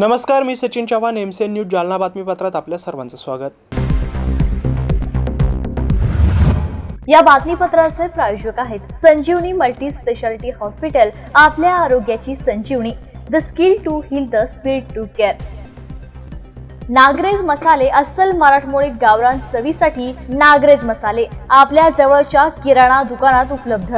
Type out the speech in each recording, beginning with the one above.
नमस्कार, मी Sachin Chavan, MCN news Jalna बातमीपत्रात आपल्या सर्वांचं स्वागत। या बातमीपत्राचे प्रायोजक आहेत संजीवनी मल्टी स्पेशालिटी हॉस्पिटल, आपल्या आरोग्याची संजीवनी, the skill to heal, the speed to care. नागरेज मसाले, अस्सल मराठमोळी गावरान चवीसाठी नागरेज मसाले आपल्या जवळच्या किराणा दुकानात उपलब्ध।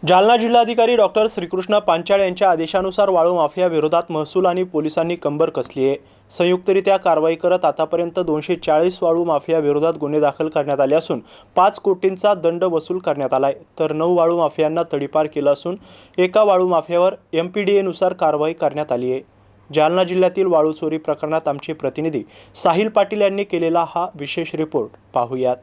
जालना जिल्हाधिकारी डॉक्टर श्रीकृष्ण पांचाळ यांच्या आदेशानुसार वाळू माफिया विरोधात महसूल आणि पोलिसांनी कंबर कसली आहे। संयुक्तरित्या कारवाई करत आतापर्यंत 240 वाळू माफिया विरोधात गुन्हे दाखल करण्यात आले असून 5 कोटींचा दंड वसूल करण्यात आलाय, तर 9 वाळू माफियांना तडीपार केलं असून एका वाळू माफियावर MPDA नुसार कारवाई करण्यात आली आहे। जालना जिल्ह्यातील वाळू चोरी प्रकरणात आमचे प्रतिनिधी साहिल पाटील यांनी केलेला हा विशेष रिपोर्ट पाहूयात।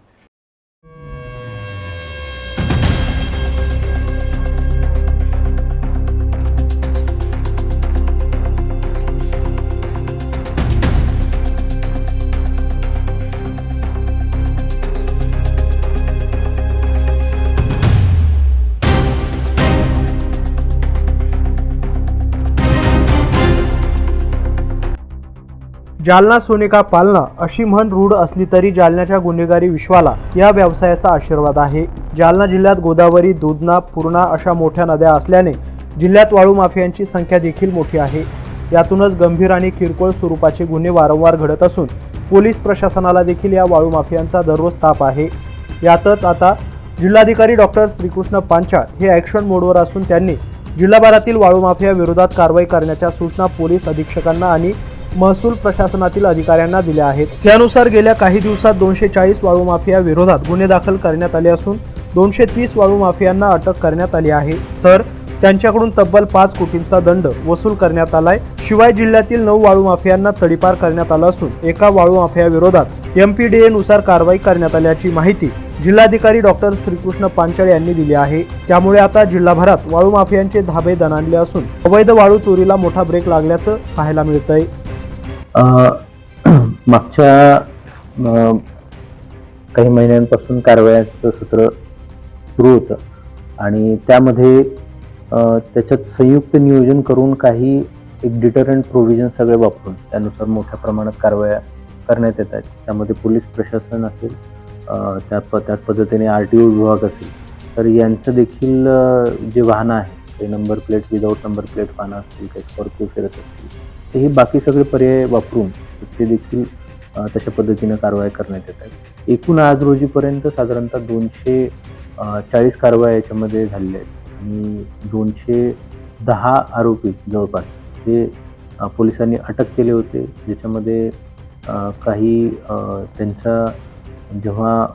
जालना सोने का पालना अशी म्हण रूढ असली तरी जालन्याच्या गुन्हेगारी विश्वाला या व्यवसायाचा आशीर्वाद आहे। जालना जिल्ह्यात गोदावरी, दूधना, पूर्णा अशा मोठ्या नद्या असल्याने जिल्ह्यात वाळू माफियांची संख्या देखील मोठी आहे। यातूनच गंभीर आणि किरकोळ स्वरूपाचे गुन्हे वारंवार घडत असून पोलीस प्रशासनाला देखील या वाळू माफियांचा दररोज ताप आहे। यातच आता जिल्हाधिकारी डॉक्टर श्रीकृष्ण पांचाळ हे ॲक्शन मोडवर असून त्यांनी जिल्हाभरातील वाळू माफिया विरोधात कारवाई करण्याच्या सूचना पोलीस अधीक्षकांना आणि महसूल प्रशासनातील अधिकाऱ्यांना दिल्या आहेत। त्यानुसार गेल्या काही दिवसात 240 वाळू माफिया विरोधात गुन्हे दाखल करण्यात आले असून 230 वाळू माफियांना अटक करण्यात आली आहे, तर त्यांच्याकडून तब्बल 5 कोटींचा दंड वसूल करण्यात आलाय। शिवाय जिल्ह्यातील 9 वाळू माफियांना तडीपार करण्यात आलं असून एका वाळू माफिया विरोधात MPDA नुसार कारवाई करण्यात आल्याची माहिती जिल्हाधिकारी डॉक्टर श्रीकृष्ण पांचाळ यांनी दिली आहे। त्यामुळे आता जिल्हाभरात वाळू माफियांचे धाबे दणाणले असून अवैध वाळू चोरीला मोठा ब्रेक लागल्याचं पाहायला मिळतंय। मागच्या काही महिन्यांपासून कारवायांचं सत्र सुरू होतं आणि त्यामध्ये त्याच्यात संयुक्त नियोजन करून काही एक डिटरंट प्रोव्हिजन सगळे वापरून त्यानुसार मोठ्या प्रमाणात कारवाया करण्यात येत आहेत। त्यामध्ये पोलीस प्रशासन असेल, त्याच पद्धतीने RTO विभाग असेल, तर यांचं देखील जे वाहनं आहेत ते number plate, without number plate वाहनं असतील, काही स्कॉर्पिओ फिरत असतील, हे बाकी सगळे पर्याय वापरून ते देखील तशा पद्धतीने कारवाई करण्यात येत आहेत। एकूण आज रोजीपर्यंत साधारणतः 240 कारवाया याच्यामध्ये झालेल्या आहेत आणि 210 आरोपी जवळपास हे पोलिसांनी अटक केले होते, ज्याच्यामध्ये काही त्यांचा जेव्हा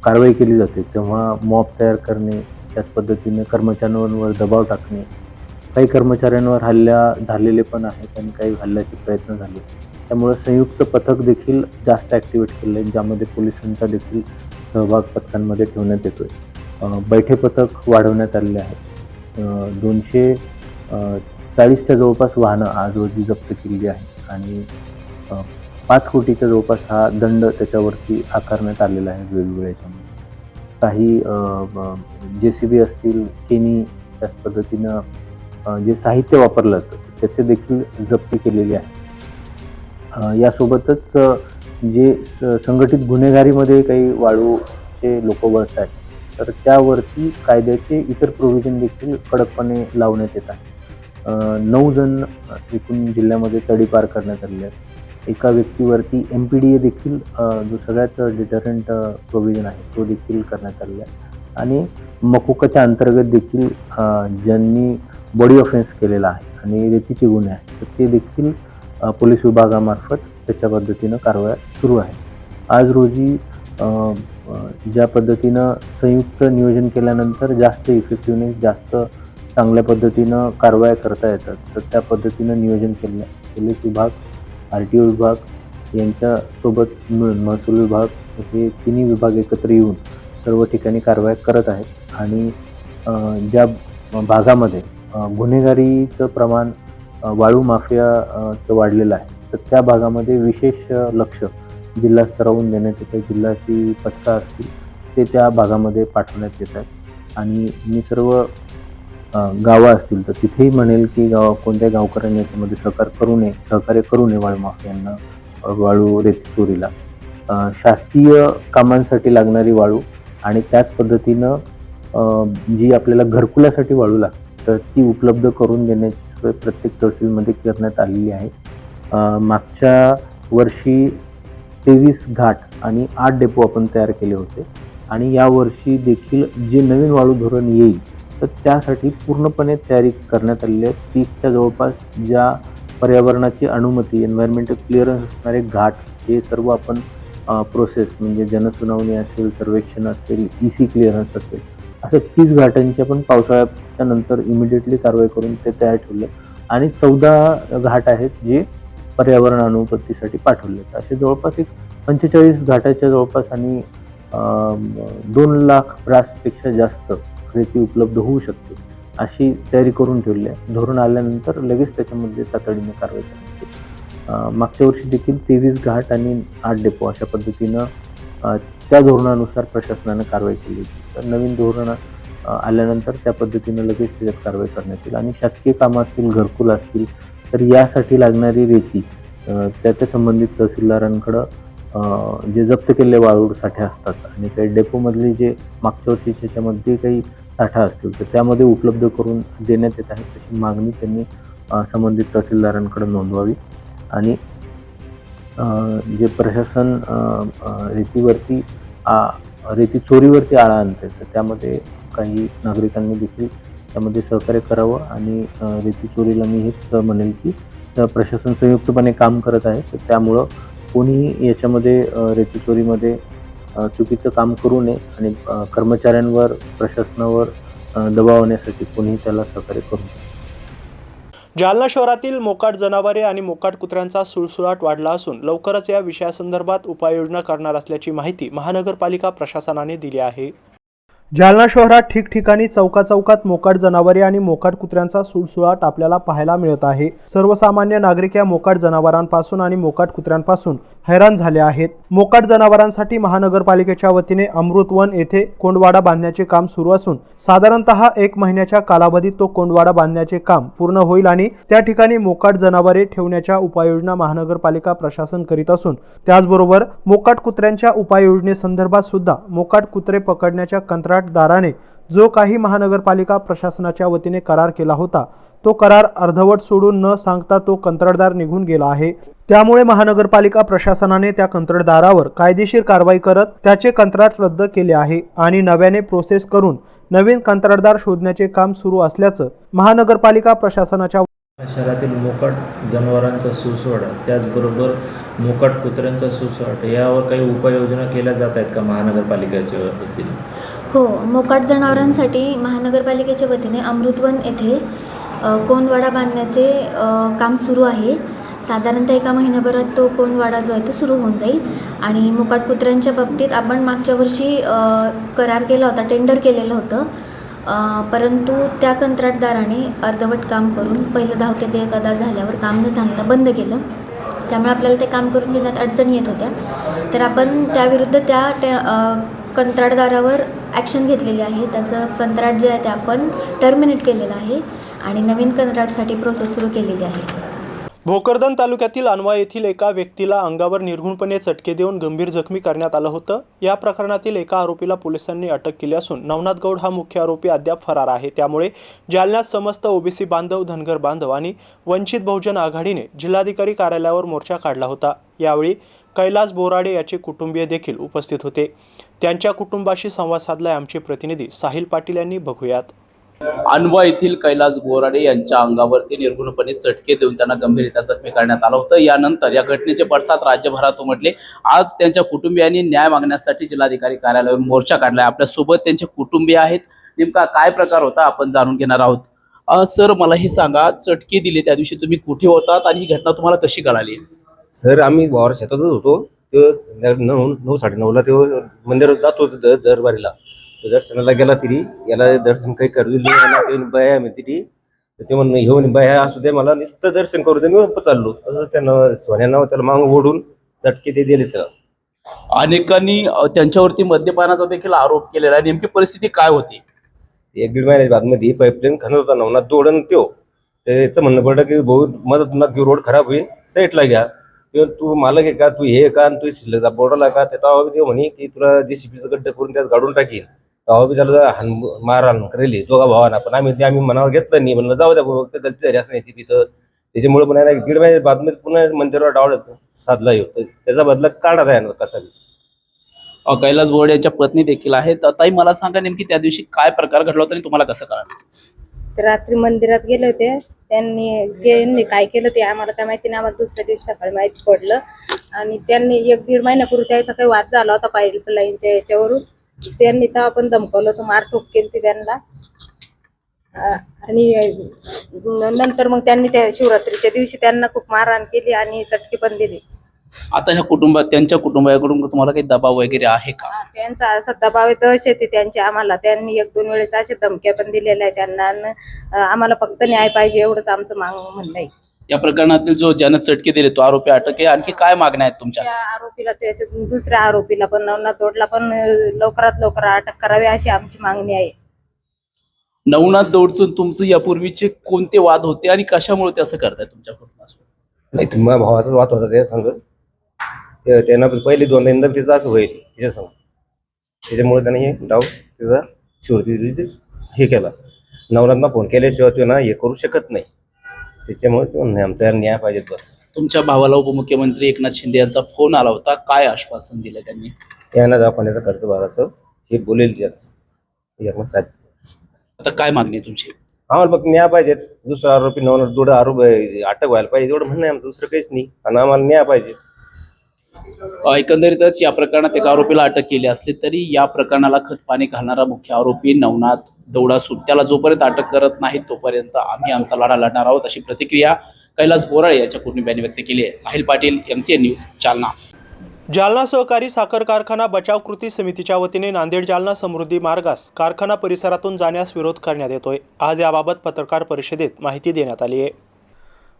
कारवाई केली जाते तेव्हा मॉब तयार करणे, त्याच पद्धतीने कर्मचाऱ्यांवर दबाव टाकणे, काही कर्मचाऱ्यांवर हल्ला झालेले पण आहेत आणि काही हल्ल्याचे प्रयत्न झाले। त्यामुळे संयुक्त पथक देखील जास्त ॲक्टिवेट केले आहेत, ज्यामध्ये पोलिसांचा देखील सहभाग पथकांमध्ये ठेवण्यात येतोय। बैठे पथक वाढवण्यात आलेले आहेत। 240च्या जवळपास वाहनं आज रोजी जप्त केलेली आहेत आणि 5 कोटीच्या जवळपास हा दंड त्याच्यावरती आकारण्यात आलेला आहे वेगवेगळ्या याच्यामध्ये। काही JCB असतील, केनी, त्याच पद्धतीनं जे साहित्य वापरलं जातं त्याचे देखील जप्ती केलेली आहे। यासोबतच जे संघटित गुन्हेगारीमध्ये काही वाळूचे लोक वळत आहेत तर त्यावरती कायद्याचे इतर प्रोव्हिजन देखील कडकपणे लावण्यात येत आहे। 9 जण एकूण जिल्ह्यामध्ये तडीपार करण्यात आलेले आहेत। एका व्यक्तीवरती MPDA देखील जो सगळ्यात डिटरंट प्रोव्हिजन आहे तो देखील करण्यात आलेला आहे आणि मकोकाच्या अंतर्गत देखील ज्यांनी बॉडी ऑफेन्स केलेला आहे आणि रेतीचे गुन्हे आहेत तर ते देखील पोलीस विभागामार्फत त्याच्या पद्धतीनं कारवाया सुरू आहे। आज रोजी ज्या पद्धतीनं संयुक्त नियोजन केल्यानंतर जास्त इफेक्टिव्हनेस, जास्त चांगल्या पद्धतीनं कारवाया करता येतात, तर त्या पद्धतीनं नियोजन केलं पोलीस विभाग, RTO विभाग यांच्यासोबत मिळून महसूल विभाग हे तिन्ही विभाग एकत्र येऊन सर्व ठिकाणी कारवाया करत आहेत आणि ज्या भागामध्ये गुन्हेगारीचं प्रमाण वाळू माफियाचं वाढलेलं आहे तर त्या भागामध्ये विशेष लक्ष जिल्हा स्तरावरून देण्यात येतं। जिल्ह्याची पथकं असतील ते त्या भागामध्ये पाठवण्यात येतात आणि मी सर्व गावं असतील तर तिथेही म्हणेल की कोणत्या गावकऱ्यांनी याच्यामध्ये सहकार्य करू नये वाळू माफियांना वाळू रेती चोरीला. शासकीय कामांसाठी लागणारी वाळू आणि त्याच पद्धतीनं जी आपल्याला घरकुलासाठी वाळू लागते तर ती उपलब्ध करून देण्याची सोय प्रत्येक तहसीलमध्ये करण्यात आलेली आहे. मागच्या वर्षी 23 घाट आणि 8 डेपो आपण तयार केले होते आणि यावर्षी देखील जे नवीन वाळू धोरण येईल तर त्यासाठी पूर्णपणे तयारी करण्यात आलेली आहे. 30च्या जवळपास ज्या पर्यावरणाची अनुमती एन्व्हायरमेंटल क्लिअरन्स असणारे घाट हे सर्व आपण प्रोसेस म्हणजे जनसुनावणी असेल, सर्वेक्षण असेल, EC क्लिअरन्स असेल, असं 30 घाटांची आपण पावसाळ्याच्या नंतर इमिडिएटली कारवाई करून ते तयार ठेवले आणि 14 घाट आहेत जे पर्यावरण अनुमतीसाठी पाठवले. असे जवळपास एक 45 घाटाच्या जवळपास आणि 2 लाख ब्रासपेक्षा जास्त रेती उपलब्ध होऊ शकते अशी तयारी करून ठेवली आहे. धोरण आल्यानंतर लगेच त्याच्यामध्ये तातडीने कारवाई करण्यात येईल. मागच्या वर्षी देखील 23 घाट आणि 8 डेपो अशा पद्धतीनं त्या धोरणानुसार प्रशासनानं कारवाई केली होती. तर नवीन धोरण आल्यानंतर त्या पद्धतीनं लगेच त्याच्यात कारवाई करण्यात येईल आणि शासकीय कामं असतील, घरकुल असतील तर यासाठी लागणारी रेती त्या संबंधित तहसीलदारांकडं जे जप्त केलेले वाळू साठे असतात आणि काही डेपोमधले जे मागच्या वर्षीच्या याच्यामध्ये काही साठा असतील तर त्यामध्ये उपलब्ध करून देण्यात येत आहे. तशी मागणी त्यांनी संबंधित तहसीलदारांकडे नोंदवावी आणि जे प्रशासन रेती चोरीवरती आळा आणते तर त्यामध्ये काही नागरिकांनी देखील त्यामध्ये सहकार्य करावं आणि रेती चोरीला मी हेच म्हणेल की प्रशासन संयुक्तपणे काम करत आहे. तर त्यामुळं कोणीही याच्यामध्ये रेती चोरीमध्ये चुकीचं काम करू नये आणि कर्मचाऱ्यांवर प्रशासनावर दबाव आणण्यासाठी कोणीही त्याला सहकार्य करू नये. जालना शहरातील मोकाट जनावरे आणि मोकाट कुत्र्यांचा सुळसुळाट वाढला असून लवकरच या विषयासंदर्भात उपाययोजना करणार असल्याची माहिती महानगरपालिका प्रशासनाने दिली आहे. जालना शहरात ठिकठिकाणी चौकात मोकाट जनावरे आणि मोकाट कुत्र्यांचा सुळसुळाट आपल्याला पाहायला मिळत आहे. सर्वसामान्य नागरिक या मोकाट जनावरांपासून आणि मोकाट कुत्र्यांपासून हैराण झाले आहेत. मोकाट जनावरांसाठी महानगरपालिकेच्या वतीने अमृतवन येथे कोंडवाडा बांधण्याचे काम सुरू असून साधारणतः 1 महिन्याच्या कालावधीत तो कोंडवाडा बांधण्याचे काम पूर्ण होईल आणि त्या ठिकाणी मोकाट जनावरे ठेवण्याच्या उपाययोजना महानगरपालिका प्रशासन करीत असून त्याचबरोबर मोकाट कुत्र्यांच्या उपाययोजनेसंदर्भात सुद्धा मोकाट कुत्रे पकडण्याच्या कंत्राटदाराने जो काही महानगरपालिका प्रशासनाच्या वतीने करार केला होता तो करार अर्धवट सोडून न सांगता तो कंत्राटदार निघून गेला आहे. त्यामुळे महानगरपालिका प्रशासनाने त्या कंत्राटदारावर कायदेशीर कारवाई करत त्याचे कंत्राट रद्द केले आहे आणि नव्याने प्रोसेस करून नवीन कंत्राटदार शोधण्याचे काम सुरू असल्याचं महानगरपालिका प्रशासनाच्या शहरातील मोकाट जनावरांचा सुळसुळाट त्याचबरोबर मोकाट कुत्र्यांचा सुळसुळाट यावर काही उपाययोजना केल्या जात आहेत का महानगरपालिकेच्या वतीने? हो, मोकाट जनावरांसाठी महानगरपालिकेच्या वतीने अमृतवन येथे कोंडवाडा बांधण्याचे काम सुरू आहे. साधारणतः 1 महिन्याभरात तो कोंडवाडा जो आहे तो सुरू होऊन जाईल. आणि मोकाट कुत्र्यांच्या बाबतीत आपण मागच्या वर्षी करार केला होता, टेंडर केलेलं होतं, परंतु त्या कंत्राटदाराने अर्धवट काम करून पहिलं धावते देयक अदा झाल्यावर काम न सांगता बंद केलं. त्यामुळे आपल्याला ते काम करून घेण्यात अडचणी येत होत्या. तर आपण त्याविरुद्ध त्या कंत्राटदारावर ॲक्शन घेतलेली आहे. त्याचं कंत्राट जे आहे ते आपण टर्मिनेट केलेलं आहे आणि नवीन कंत्राटसाठी प्रोसेस सुरू केलेली आहे. भोकरदन तालुक्यातील अनवा येथील एका व्यक्तीला अंगावर निर्घृणपणे चटके देऊन गंभीर जखमी करण्यात आलं होतं. या प्रकरणातील एका आरोपीला पोलिसांनी अटक केली असून नवनाथ गौड हा मुख्य आरोपी अद्याप फरार आहे. त्यामुळे जालन्यात समस्त ओबीसी बांधव, धनगर बांधव आणि वंचित बहुजन आघाडीने जिल्हाधिकारी कार्यालयावर मोर्चा काढला होता. यावेळी कैलास बोराडे याचे कुटुंबीय देखील उपस्थित होते. त्यांच्या कुटुंबाशी संवाद साधलाय आमचे प्रतिनिधी साहिल पाटील यांनी. बघूयात. अनवा येथील कैलास बोराडे यांच्या अंगावरती निर्घृणपणे चटके देऊन त्यांना गंभीररित्या जखमी करण्यात आलं होतं. यानंतर या घटनेचे पडसाद राज्यभरात उमटले. आज त्यांच्या कुटुंबियांनी न्याय मागण्यासाठी जिल्हाधिकारी कार्यालयावर मोर्चा काढलाय. आपल्यासोबत त्यांचे कुटुंबीय आहेत. नेमका काय प्रकार होता आपण जाणून घेणार आहोत. सर, मला हे सांगा, चटके दिले त्या दिवशी तुम्ही कुठे होतात आणि ही घटना तुम्हाला कशी कळाली? सर, आम्ही वावर शेतातच होतो. तेव्हा 9:30ला तेव्हा मंदिरात जात होतो दरबारीला. दर्शनाला गेला तरी याला दर्शन काही करू दिले बाया तिथे. ते म्हणून घेऊन बाया असू दे, मला नुसतं दर्शन करू दे, मी चाललो. तसंच त्यानं सोन्यानं त्याला मागं ओढून चटके ते दिले. त्याला अनेकांनी त्यांच्यावरती मद्यपानाचा देखील आरोप केलेला आहे. नेमकी परिस्थिती काय होती? 1-1.5 महिन्याच्या बादमध्ये ही पाईपलाईन खणत होता नवनाथ दोडन त्यो. त्याचं म्हणणं पडलं की भाऊ मदत नका घेऊ, रोड खराब होईल, साईडला घ्या. ते तू मालक आहे का, तू हे का, आणि तू शिल्लक बोर्डाला का, तेव्हा ते म्हणे की तुला JCBचं गड्डे करून त्यात गाडून टाकीन. तेव्हा बी त्याला मारहाण करेली दोघा भावांना. पण आम्ही मनावर घेतलं नाही, म्हणलं जाऊ द्या गलती झाली असण्याची तिथं. त्याच्यामुळे पण 1.5 महिन्याच्या बादमध्ये पुन्हा मंदिरावर डावळ साधला येतो. त्याचा बदला काढा आहे कसा बी. कैलास बोराडे यांच्या पत्नी देखील आहेत. ताई, मला सांगा नेमकी त्या दिवशी काय प्रकार घडला होता आणि तुम्हाला कसं कळालं? तर रात्री मंदिरात गेले होते. त्यांनी काय केलं ते आम्हाला काय माहिती नाही. आम्हाला दुसऱ्या दिवशी सकाळी माहिती पडलं. आणि त्यांनी 1-1.5 महिन्यापूर्वी त्याचा काही वाद झाला होता पाईपलाईनच्या याच्यावरून. त्यांनी तेव्हा पण धमकवलं होतं, मारटोक केली त्यांना. आणि नंतर मग त्यांनी त्या शिवरात्रीच्या दिवशी त्यांना खूप मारहाण केली आणि चटके पण दिले. आता ह्या त्यांच्या कुटुंबाकडून तुम्हाला काही दबाव वगैरे आहे का? त्यांचा असा दबाव आहे, दहशत आहे त्यांची आम्हाला. त्यांनी 1-2 वेळेस अशा धमक्या पण दिलेल्या आहे त्यांना. आम्हाला फक्त न्याय पाहिजे एवढंच आमचं म्हणणं आहे. या प्रकरणातील ज्यानं चटके दिले तो आरोपी अटक आहे. आणखी काय मागण्या आहेत तुमच्या? त्या आरोपीला, त्याच्या दुसऱ्या आरोपीला पण, नवनाथ दौडला पण लवकरात लवकर अटक करावी अशी आमची मागणी आहे. नवनाथ दौडचं तुमचं यापूर्वीचे कोणते वाद होते आणि कशामुळे ते असं करताय तुमच्या कुटुंबासोबत? नाही, माझ्या भावाचाच वाद होता त्या संघ. त्यांना पहिले 2-3दा तिचं असं होईल तिच्या संघ. त्याच्यामुळे त्याने हे डाव तिचा शिवरात्रीची हे केला. नवनाथना फोन केल्याशिवाय तो ना हे करू शकत नाही. त्याच्यामुळे ते म्हणणे आमचा न्याय पाहिजेत बस. तुमच्या भावाला उपमुख्यमंत्री एकनाथ शिंदे यांचा फोन आला होता, काय आश्वासन दिलं त्यांनी? त्यांना दवाखान्याचा खर्च भरायचं हे बोलेल एकनाथ साहेब. आता काय मागणी आहे तुमची? आम्हाला फक्त न्याय पाहिजेत. दुसरा आरोपी नवनाथ दोडे आरोपी अटक व्हायला पाहिजे एवढं म्हणणं आहे आमचं, दुसरं काहीच नाही. आणि आम्हाला न्याय पाहिजे. एकंदरीतच या प्रकरणात एका आरोपीला अटक केली असली तरी या प्रकरणाला खतपाणी घालणारा मुख्य आरोपी नवनाथ दौडा त्याला जोपर्यंत अटक करत नाही तोपर्यंत आम्ही आमचा लढा लढणार आहोत, अशी प्रतिक्रिया कैलास बोराडे यांच्या कुटुंबियांनी व्यक्त केली आहे. Sahil Patil, MCN news, Jalna. जालना सहकारी साखर कारखाना बचाव कृती समितीच्या वतीने नांदेड जालना समृद्धी मार्गास कारखाना परिसरातून जाण्यास विरोध करण्यात येतोय. आज याबाबत पत्रकार परिषदेत माहिती देण्यात आली आहे.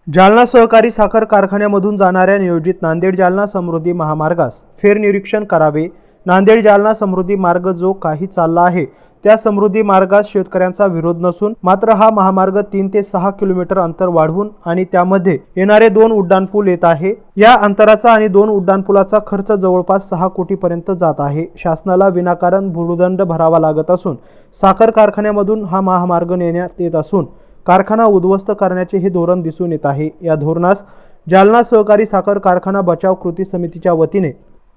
जालना सहकारी साखर कारखान्यामधून जाणाऱ्या नियोजित नांदेड जालना समृद्धी महामार्गास फेरनिरीक्षण करावे. नांदेड जालना समृद्धी मार्ग जो काही चालला आहे त्या समृद्धी मार्गास शेतकऱ्यांचा विरोध नसून मात्र हा महामार्ग 3 ते 6 किलोमीटर अंतर वाढवून आणि त्यामध्ये येणारे 2 उड्डाणपूल येत आहे. या अंतराचा आणि 2 उड्डाणपुलाचा खर्च जवळपास 6 कोटीपर्यंत जात आहे. शासनाला विनाकारण भूर्दंड भरावा लागत असून साखर कारखान्यामधून हा महामार्ग नेण्यात येत असून कारखाना उद्ध्वस्त करण्याचे हे धोरण दिसून येत आहे. या धोरणास जालना सहकारी साखर कारखाना बचाव कृती समितीच्या वतीने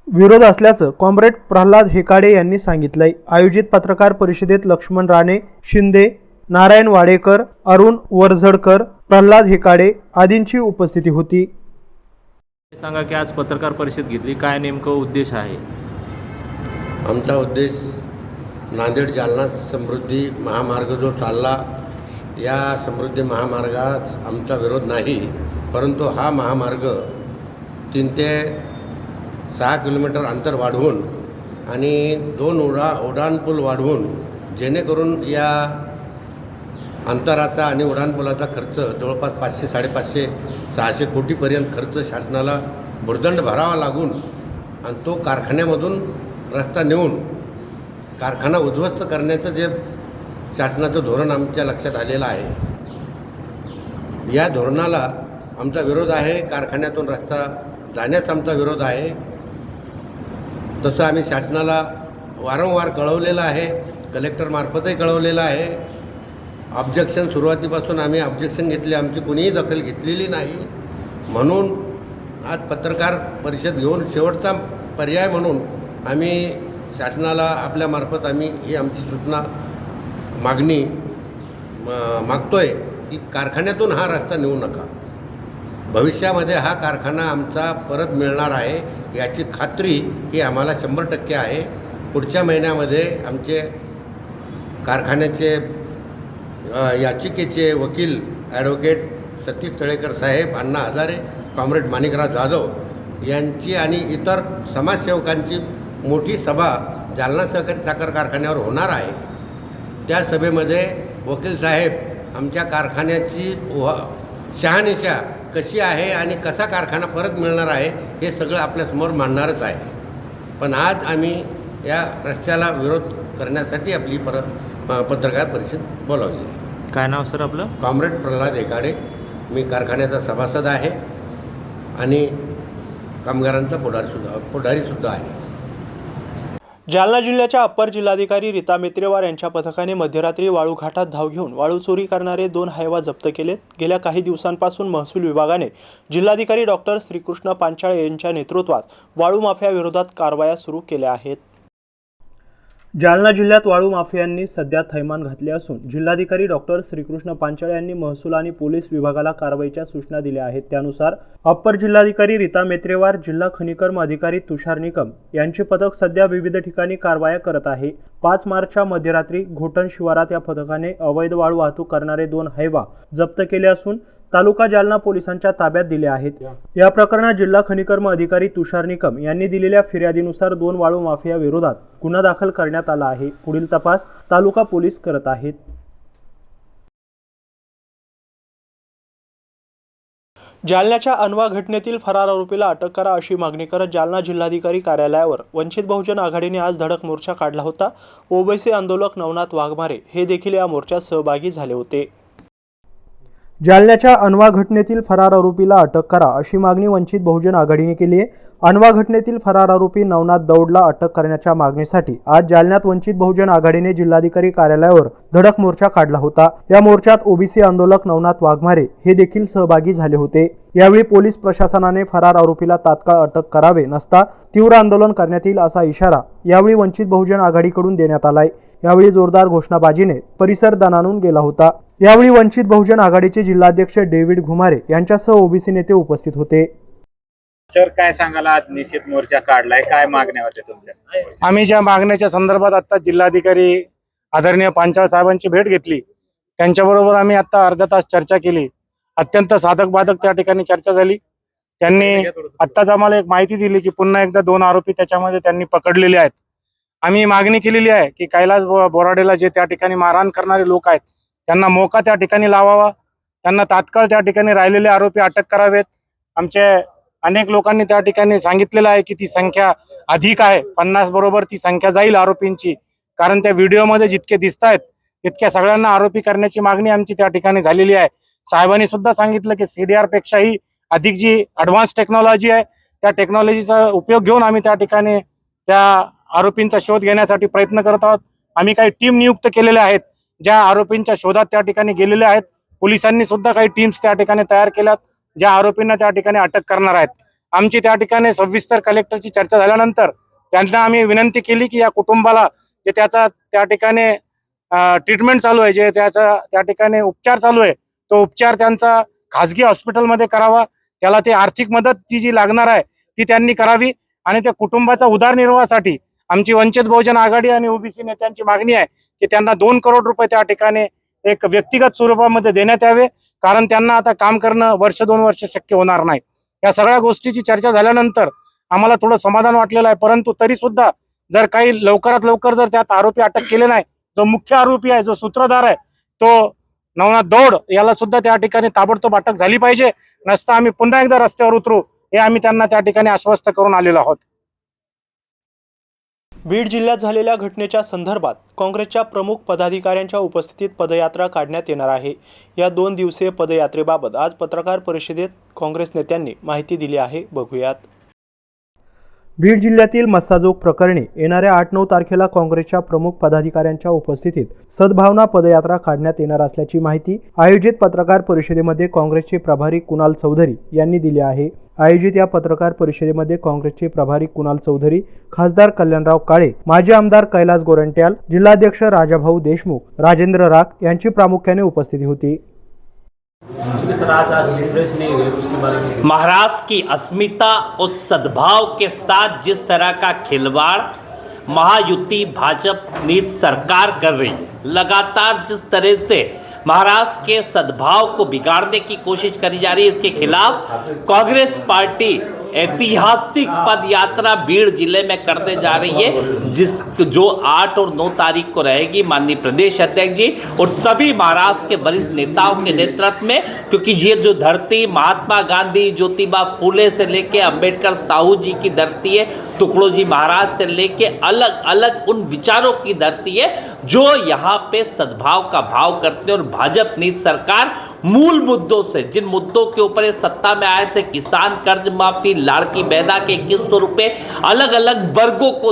विरोध असल्याचं कॉम्रेड प्रल्हाद हेकाडे यांनी सांगितलंय. आयोजित पत्रकार परिषदेत लक्ष्मण राणे, शिंदे, नारायण वाडेकर, अरुण वरझडकर, प्रल्हाद हेकाडे आदींची उपस्थिती होती. सांगा की आज पत्रकार परिषद घेतली, काय नेमकं उद्देश आहे? आमचा उद्देश नांदेड जालना समृद्धी महामार्ग जो चालला, या समृद्धी महामार्गात आमचा विरोध नाही, परंतु हा महामार्ग 3 ते 6 किलोमीटर अंतर वाढवून आणि 2 उड्डाणपूल वाढवून जेणेकरून या अंतराचा आणि उड्डाणपुलाचा खर्च जवळपास 500, 550, 600 कोटीपर्यंत खर्च शासनाला भुर्दंड भरावा लागून आणि तो कारखान्यामधून रस्ता नेऊन कारखाना उद्ध्वस्त करण्याचं जे शासनाचं धोरण आमच्या लक्षात आलेलं आहे. या धोरणाला आमचा विरोध आहे. कारखान्यातून रस्ता जाण्यास आमचा विरोध आहे. तसं आम्ही शासनाला वारंवार कळवलेलं आहे, कलेक्टरमार्फतही कळवलेलं आहे. ऑब्जेक्शन सुरुवातीपासून आम्ही ऑब्जेक्शन घेतले, आमची कुणीही दखल घेतलेली नाही. म्हणून आज पत्रकार परिषद घेऊन शेवटचा पर्याय म्हणून आम्ही शासनाला आपल्यामार्फत आम्ही ही आमची सूचना मागणी मागतोय की कारखान्यातून हा रस्ता नेऊ नका. भविष्यामध्ये हा कारखाना आमचा परत मिळणार आहे याची खात्री ही आम्हाला 100% आहे. पुढच्या महिन्यामध्ये आमचे कारखान्याचे याचिकेचे वकील ॲडव्होकेट सतीश तळेकर साहेब, अण्णा हजारे, कॉम्रेड माणिकराव जाधव यांची आणि इतर समाजसेवकांची मोठी सभा जालना सहकारी साखर कारखान्यावर होणार आहे. त्या सभेमध्ये वकील साहेब आमच्या कारखान्याची शहानिशा कशी आहे आणि कसा कारखाना परत मिळणार आहे हे सगळं आपल्यासमोर मांडणारच आहे. पण आज आम्ही या रस्त्याला विरोध करण्यासाठी आपली पत्रकार परिषद बोलावली आहे. काय नाव सर आपलं? कॉम्रेड प्रल्हाद एकाडे. मी कारखान्याचा सभासद आहे आणि कामगारांचा पुढारीसुद्धा आहे. जालना जिल्ह्याच्या अप्पर जिल्हाधिकारी रीता मेत्रेवार यांच्या पथकाने मध्यरात्री वाळू घाटात धाव घेऊन वाळू चोरी करणारे 2 हायवा जप्त केलेत. गेल्या काही दिवसांपासून महसूल विभागाने जिल्हाधिकारी डॉक्टर श्रीकृष्ण पांचाळे यांच्या नेतृत्वात वाळू माफिया विरोधात कारवाया सुरू केल्या आहेत. जालना जिल्ह्यात वाळू माफियांनी सध्या थैमान घातले असून जिल्हाधिकारी डॉक्टर श्रीकृष्ण पांचाळे यांनी महसूल आणि पोलीस विभागाला कारवाईच्या सूचना दिल्या आहेत. त्यानुसार अप्पर जिल्हाधिकारी रीता मेत्रेवार, जिल्हा खनिकर्म अधिकारी तुषार निकम यांचे पथक सध्या विविध ठिकाणी कारवाया करत आहे. 5 मार्चच्या मध्यरात्री घोटण शिवारात या पथकाने अवैध वाळू वाहतूक करणारे 2 हायवा जप्त केले असून तालुका जालना पोलिसांच्या ताब्यात दिले आहेत. या प्रकरणात जिल्हा खनिकर्म अधिकारी तुषार निकम यांनी दिलेल्या फिर्यादीनुसार 2 वाळू माफिया विरोधात गुन्हा दाखल करण्यात आला आहे. पुढील तपास तालुका पोलीस करत आहेत. जालन्याच्या अनवा घटनेतील फरार आरोपीला अटक करा अशी मागणी करत जालना जिल्हाधिकारी कार्यालयावर वंचित बहुजन आघाडीने आज धडक मोर्चा काढला होता. ओबीसी आंदोलक नवनाथ वाघमारे हे देखील या मोर्चात सहभागी झाले होते. जालन्याच्या अनवा घटनेतील फरार आरोपीला अटक करा अशी मागणी वंचित बहुजन आघाडीने केली आहे. अनवा घटनेतील फरार आरोपी नवनाथ दौडला अटक करण्याच्या मागणीसाठी आज जालन्यात वंचित बहुजन आघाडीने जिल्हाधिकारी कार्यालयावर धडक मोर्चा काढला होता. या मोर्चात ओबीसी आंदोलक नवनाथ वाघमारे हे देखील सहभागी झाले होते. यावेळी पोलीस प्रशासनाने फरार आरोपीला तात्काळ अटक करावे नसता तीव्र आंदोलन करण्यात येईल असा इशारा यावेळी वंचित बहुजन आघाडीकडून देण्यात आलाय. यावेळी जोरदार घोषणाबाजीने परिसर दणाणून गेला होता. यावेळी वंचित बहुजन आघाडीचे जिल्हाध्यक्ष डेव्हिड घुमारे यांच्यासह ओबीसी नेते उपस्थित होते. सर काय सांगाल, आज निषेध मोर्चा काढलाय, काय मागण्या होत्या तुमच्या? आम्ही ज्या मागण्याच्या संदर्भात आता जिल्हाधिकारी आदरणीय पांचाळ साहेबांची भेट घेतली, त्यांच्याबरोबर आम्ही आता अर्धा तास चर्चा केली. अत्यंत साधक बाधक त्या ठिकाणी चर्चा झाली. त्यांनी आत्ताच आम्हाला एक माहिती दिली की पुन्हा एकदा 2 आरोपी त्याच्यामध्ये त्यांनी पकडलेले आहेत. आम्ही मागणी केलेली आहे की कैलास बोराडेला जे त्या ठिकाणी मारहाण करणारे लोक आहेत त्यांना मोका त्या ठिकाणी लावावा, त्यांना तात्काळ त्या ठिकाणी राहिलेले आरोपी अटक करावेत. आमचे अनेक लोकांनी त्या ठिकाणी सांगितलेलं आहे की ती संख्या अधिक आहे, 50 बरोबर ती संख्या जाईल आरोपींची, कारण त्या व्हिडिओमध्ये जितके दिसत आहेत तितक्या सगळ्यांना आरोपी करण्याची मागणी आमची त्या ठिकाणी झालेली आहे. साहेबांनी सुद्धा सांगितलं की CDR पेक्षाही अधिक जी ॲडव्हान्स टेक्नॉलॉजी आहे त्या टेक्नॉलॉजीचा उपयोग घेऊन आम्ही त्या ठिकाणी त्या आरोपींचा शोध घेण्यासाठी प्रयत्न करत आहोत. आम्ही काही टीम नियुक्त केलेल्या आहेत ज्या आरोपींच्या शोधात त्या ठिकाणी गेलेल्या आहेत. पोलिसांनी सुद्धा काही टीम्स त्या ठिकाणी तयार केल्यात ज्या आरोपींना त्या ठिकाणी अटक करणार आहेत. आमची त्या ठिकाणी सविस्तर कलेक्टरची चर्चा झाल्यानंतर त्यांना आम्ही विनंती केली की या कुटुंबाला जे त्याचा त्या ठिकाणी ट्रीटमेंट चालू आहे, जे त्याचा त्या ठिकाणी उपचार चालू आहे, तो उपचार त्यांचा खाजगी हॉस्पिटलमध्ये करावा. त्याला ते आर्थिक मदत जी लागणार आहे ती त्यांनी करावी आणि त्या कुटुंबाचा उदरनिर्वाहासाठी आमची वंचित बहुजन आघाडी आणि ओबीसी नेत्यांची मागणी आहे की त्यांना 2 करोड रुपये त्या ठिकाणी एक व्यक्तिगत स्वरूपामध्ये देण्यात यावे, कारण त्यांना आता काम करणं 1-2 वर्ष शक्य होणार नाही. या सगळ्या गोष्टीची चर्चा झाल्यानंतर आम्हाला थोडं समाधान वाटलेलं आहे. परंतु तरी सुद्धा जर काही लवकरात लवकर जर त्यात आरोपी अटक केले नाही, जो मुख्य आरोपी आहे, जो सूत्रधार आहे, तो नवनाथ दौड, याला सुद्धा त्या ठिकाणी ताबडतोब अटक झाली पाहिजे, नसता आम्ही पुन्हा एकदा रस्त्यावर उतरू हे आम्ही त्यांना त्या ठिकाणी आश्वस्त करून आलेलो आहोत. बीड जिल्ह्यात झालेल्या घटनेच्या संदर्भात काँग्रेसच्या प्रमुख पदाधिकाऱ्यांच्या उपस्थितीत पदयात्रा काढण्यात येणार आहे. या 2 दिवसीय पदयात्रेबाबत आज पत्रकार परिषदेत काँग्रेस नेत्यांनी माहिती दिली आहे. बघूयात. बीड जिल्ह्यातील मस्साजोग प्रकरणी येणाऱ्या 8-9 तारखेला काँग्रेसच्या प्रमुख पदाधिकाऱ्यांच्या उपस्थितीत सद्भावना पदयात्रा काढण्यात येणार असल्याची माहिती आयोजित पत्रकार परिषदेमध्ये काँग्रेसचे प्रभारी कुणाल चौधरी यांनी दिली आहे. आयोजित या पत्रकार परिषदेमध्ये काँग्रेसचे प्रभारी कुणाल चौधरी, खासदार कल्याणराव काळे, माजी आमदार कैलास गोरंट्याल, जिल्हाध्यक्ष राजाभाऊ देशमुख, राजेंद्र राख यांची प्रामुख्याने उपस्थिती होती. महाराष्ट्र की अस्मिता और सद्भाव के साथ जिस तरह का खिलवाड़ महायुति भाजपा नीति सरकार कर रही है, लगातार जिस तरह से महाराष्ट्र के सद्भाव को बिगाड़ने की कोशिश करी जा रही है, इसके खिलाफ कांग्रेस पार्टी ऐतिहासिक पद यात्रा बीड़ जिले में करने जा रही है, जो 8 और 9 तारीख को रहेगी। माननीय प्रदेश अध्यक्ष जी और सभी महाराष्ट्र के वरिष्ठ नेताओं के नेतृत्व में, क्योंकि ये जो धरती महात्मा गांधी, ज्योतिबा फूले से लेके अंबेडकर साहू जी की धरती है, तुकडोजी महाराज से लेके अलग अलग उन विचारों की धरती है जो यहाँ पे सद्भाव का भाव करते हैं। और भाजपा नीति सरकार मूल मुद्दों से, जिन मुद्दों के ऊपर सत्ता में आए थे, किसान कर्ज माफी, लाड़की बहना के 2100 रुपये, अलग अलग वर्गों को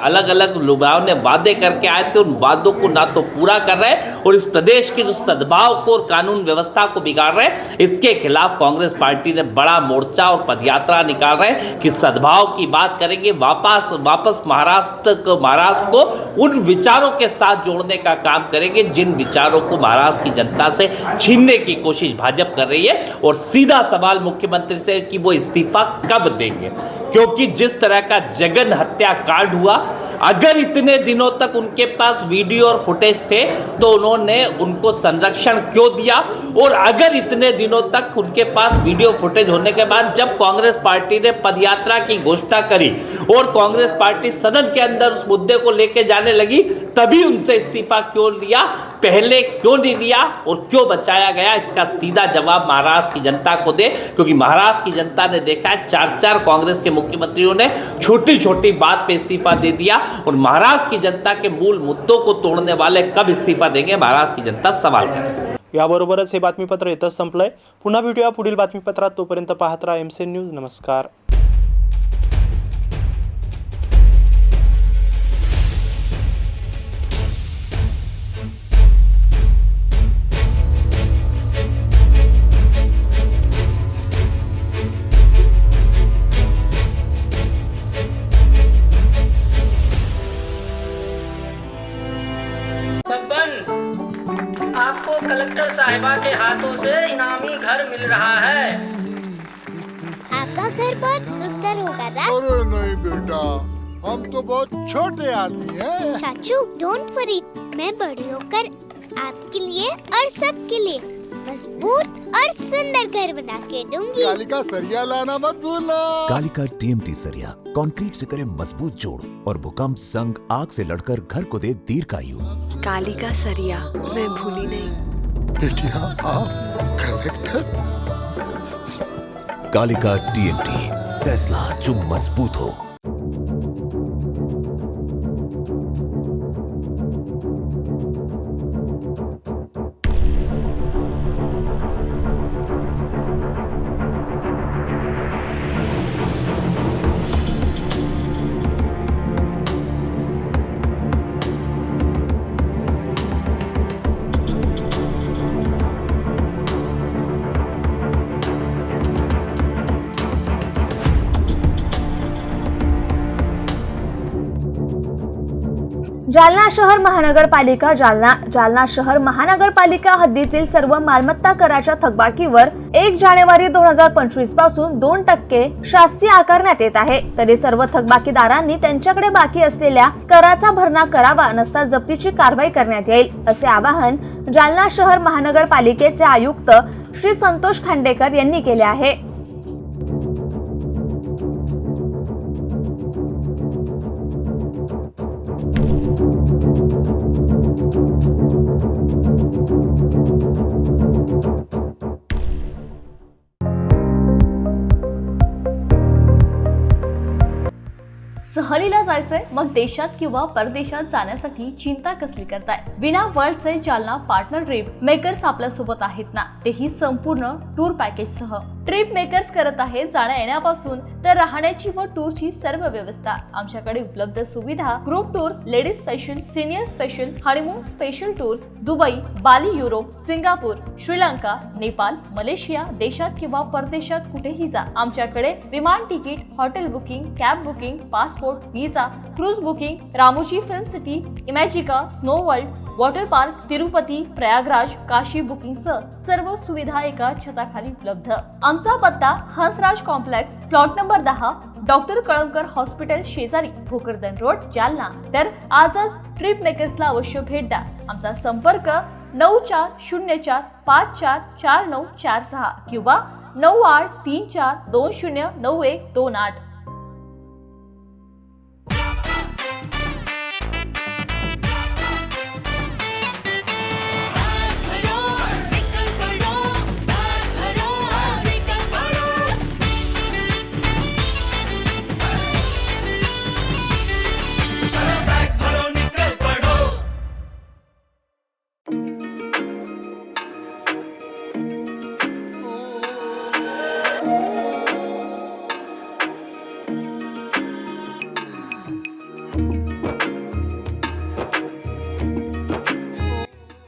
अलग अलग लोगों ने वादे करके आए थे, उन वादों को ना तो पूरा कर रहे हैं और इस प्रदेश के जो सद्भाव को और कानून व्यवस्था को बिगाड़ रहे हैं, इसके खिलाफ कांग्रेस पार्टी ने बड़ा मोर्चा और पदयात्रा निकाल रहे हैं कि सद्भाव की बात करेंगे, वापस महाराष्ट्र को उन विचारों के साथ जोड़ने का काम करेंगे जिन विचारों को महाराष्ट्र की जनता से छीनने की कोशिश भाजपा कर रही है। और सीधा सवाल मुख्यमंत्री से कि वो इस्तीफा कब देंगे, क्योंकि जिस तरह का जगन हत्याकांड हुआ, अगर इतने दिनों तक उनके पास वीडियो और फुटेज थे तो उन्होंने उनको संरक्षण क्यों दिया, और अगर इतने दिनों तक उनके पास वीडियो फुटेज होने के बाद जब कांग्रेस पार्टी ने पदयात्रा की घोषणा करी और कांग्रेस पार्टी सदन के अंदर उस मुद्दे को लेकर जाने लगी, तभी उनसे इस्तीफा क्यों लिया, पहले क्यों नहीं लिया और क्यों बचाया गया, इसका सीधा जवाब महाराष्ट्र की जनता को दे। क्योंकि महाराष्ट्र की जनता ने देखा है 4 कांग्रेस के मुख्यमंत्रियों ने छोटी छोटी बात पे इस्तीफा दे दिया, और महाराष्ट्र की जनता के मूल मुद्दों को तोड़ने वाले कब इस्तीफा देंगे, महाराष्ट्र की जनता सवाल करें। याबरोबरच हे बातमीपत्र इथंच संपलंय। पुन्हा भेटूया पुढील बातमीपत्रात, तोपर्यंत पाहत राहा MCN न्यूज। नमस्कार. आपको कलेक्टर साहिबा के हाथों से इनामी घर मिल रहा है। आपका घर बहुत सुंदर होगा ना? अरे नहीं बेटा, हम तो बहुत छोटे आदमी हैं। चाचू डोंट वरी, मैं बड़ी होकर आपके लिए और सबके लिए मजबूत और सुंदर घर बना के दूंगी। कालिका सरिया लाना मत भूलना। कालिका TMT सरिया कंक्रीट से करे मजबूत जोड़ और भूकंप संग आग से लड़कर घर को दे दीर्घायु। कालिका सरिया मैं भूली नहीं। बेटिया आप कलेक्टर। कालिका TMT, फैसला जो मजबूत हो। जालना शहर महानगरपालिका जालना शहर महानगरपालिका हद्दीतील सर्व मालमत्ता कराच्या थकबाकीवर 1 जानेवारी 2025 पासून 2% शास्ती आकारण्यात येत आहे। तरी सर्व थकबाकीदारांनी त्यांच्याकडे बाकी असलेल्या कराचा भरणा करावा, नसता जप्तीची कारवाई करण्यात येईल, असे आवाहन जालना शहर महानगरपालिकेचे आयुक्त श्री संतोष खांडेकर यांनी केले आहे। सहलीला जायचंय, मग देशात किंवा परदेशात जाण्यासाठी चिंता कसली करताय? विना वर्ल्डचे जालना पार्टनर ट्रिप मेकर्स आपल्या सोबत आहेत ना, तेही संपूर्ण टूर पॅकेज सह। ट्रिप मेकर्स करत आहे जाण्या येण्यापासून तर राहण्याची व टूरची सर्व व्यवस्था। आमच्याकडे उपलब्ध सुविधा group tours, ladies special, senior special, honeymoon special tours, Dubai, Bali, Europe, Singapore, Sri Lanka, Nepal, Malaysia, देशात किंवा परदेशात कुठेही जा। आमच्याकडे विमान ticket, hotel booking, cab booking, passport, visa, cruise booking, Ramoji film city, Imagica, snow world, water park, Tirupati, Prayagraj, Kashi booking सह सर्व सुविधा एका छताखाली उपलब्ध। आमचा पत्ता Hansraj complex, plot number 10, doctor Kalamkar hospital शेजारी, भोकरदन रोड, जालना। तर आजच ट्रिप मेकर्सला अवश्य भेट द्या। आमचा संपर्क 9404544946 किंवा 9834209128.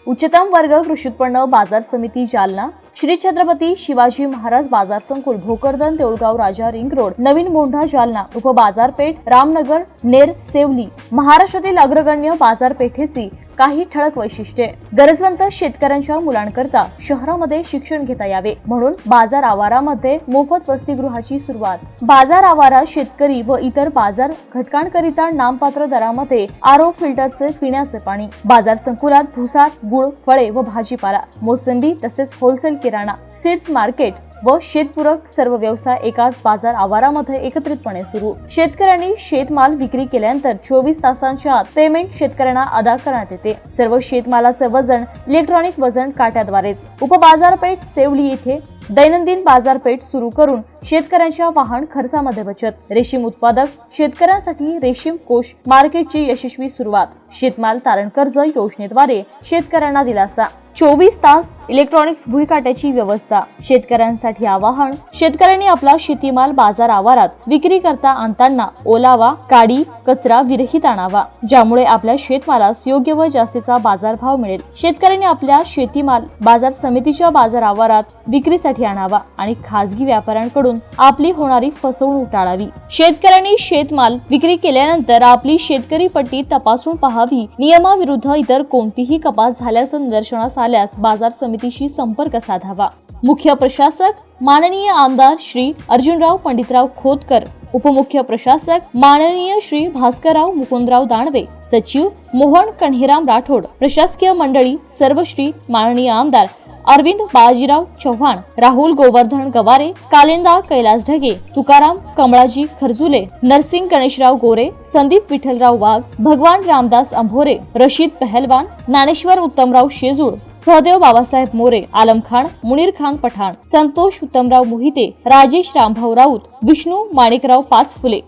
उच्चतम वर्ग कृषी उत्पन्न बाजार समिती जालना, श्री छत्रपती शिवाजी महाराज बाजार संकुल, भोकरदन, देऊळगाव राजा, रिंग रोड, नवीन मोंढा, जालना, उपबाजारपेठ, रामनगर, नेर, सेवली. महाराष्ट्रातील अग्रगण्य बाजारपेठेची काही ठळक वैशिष्ट्ये. गरजवंत शेतकऱ्यांच्या मुलांकरता शहरामध्ये शिक्षण घेता यावे म्हणून बाजार आवारामध्ये मोफत वसतिगृहाची सुरुवात. बाजार आवारात शेतकरी व इतर बाजार घटकांकरिता नाममात्र दरामध्ये आरो फिल्टरचे पिण्याचे पाणी. बाजार संकुलात भुसा, गुळ, फळे व भाजीपाला, मोसंबी तसेच होलसेल किराणा, सीड्स मार्केट व शेतपूरक सर्व व्यवसाय एकाच बाजार आवारामध्ये एकत्रितपणे सुरू. शेतकऱ्यांनी शेतमाल विक्री केल्यानंतर 24 तासांच्या आत पेमेंट शेतकऱ्यांना अदा करण्यात येते. सर्व शेतमालाचे वजन इलेक्ट्रॉनिक वजन काट्याद्वारेच. उपबाजारपेठ सेवली येथे दैनंदिन बाजारपेठ सुरू करून शेतकऱ्यांच्या वाहन खर्चामध्ये बचत. रेशीम उत्पादक शेतकऱ्यांसाठी रेशीम कोष मार्केटची यशस्वी सुरुवात. शेतमाल तारण कर्ज योजनेद्वारे शेतकऱ्यांना दिलासा. 24 तास इलेक्ट्रॉनिक्स भुईकाट्याची व्यवस्था. शेतकऱ्यांसाठी आवाहन: शेतकऱ्यांनी आपला शेतीमाल बाजार आवारात विक्री करता आणताना ओलावा, काडी, कचरा विरहित आणावा, ज्यामुळे आपल्या शेतमालास योग्य व जास्तीचा बाजारभाव मिळेल. शेतकऱ्यांनी आपल्या शेतीमाल बाजार समितीच्या बाजार आवारात विक्रीसाठी आणावा आणि खासगी व्यापाऱ्यांकडून आपली होणारी फसवणूक टाळावी. शेतकऱ्यांनी शेतमाल विक्री केल्यानंतर आपली शेतकरी पट्टी तपासून पाहावी. नियमाविरुद्ध इतर कोणतीही कपात झाल्याचं निदर्शनास आल्यास बाजार समितीशी संपर्क साधावा. मुख्य प्रशासक माननीय आमदार श्री अर्जुनराव पंडितराव खोतकर, उपमुख्य प्रशासक माननीय श्री भास्करराव मुकुंदराव दानवे, सचिव मोहन कन्हेराम राठोड, प्रशासकीय मंडळी सर्व श्री माननीय आमदार अरविंद बाजीराव चव्हाण, राहुल गोवर्धन गवारे, कालिंदा कैलास ढगे, तुकाराम कमळाजी खरजुले, नरसिंग गणेशराव गोरे, संदीप विठ्ठलराव वाघ, भगवान रामदास अंभोरे, रशीद पहलवान, ज्ञानेश्वर उत्तमराव शेजूळ, सहदेव बाबासाहेब मोरे, आलम खान, मुनीर खान पठाण, संतोष उत्तमराव मोहिते, राजेश रामभाऊ राऊत, विष्णू माणिकराव पाचफुले,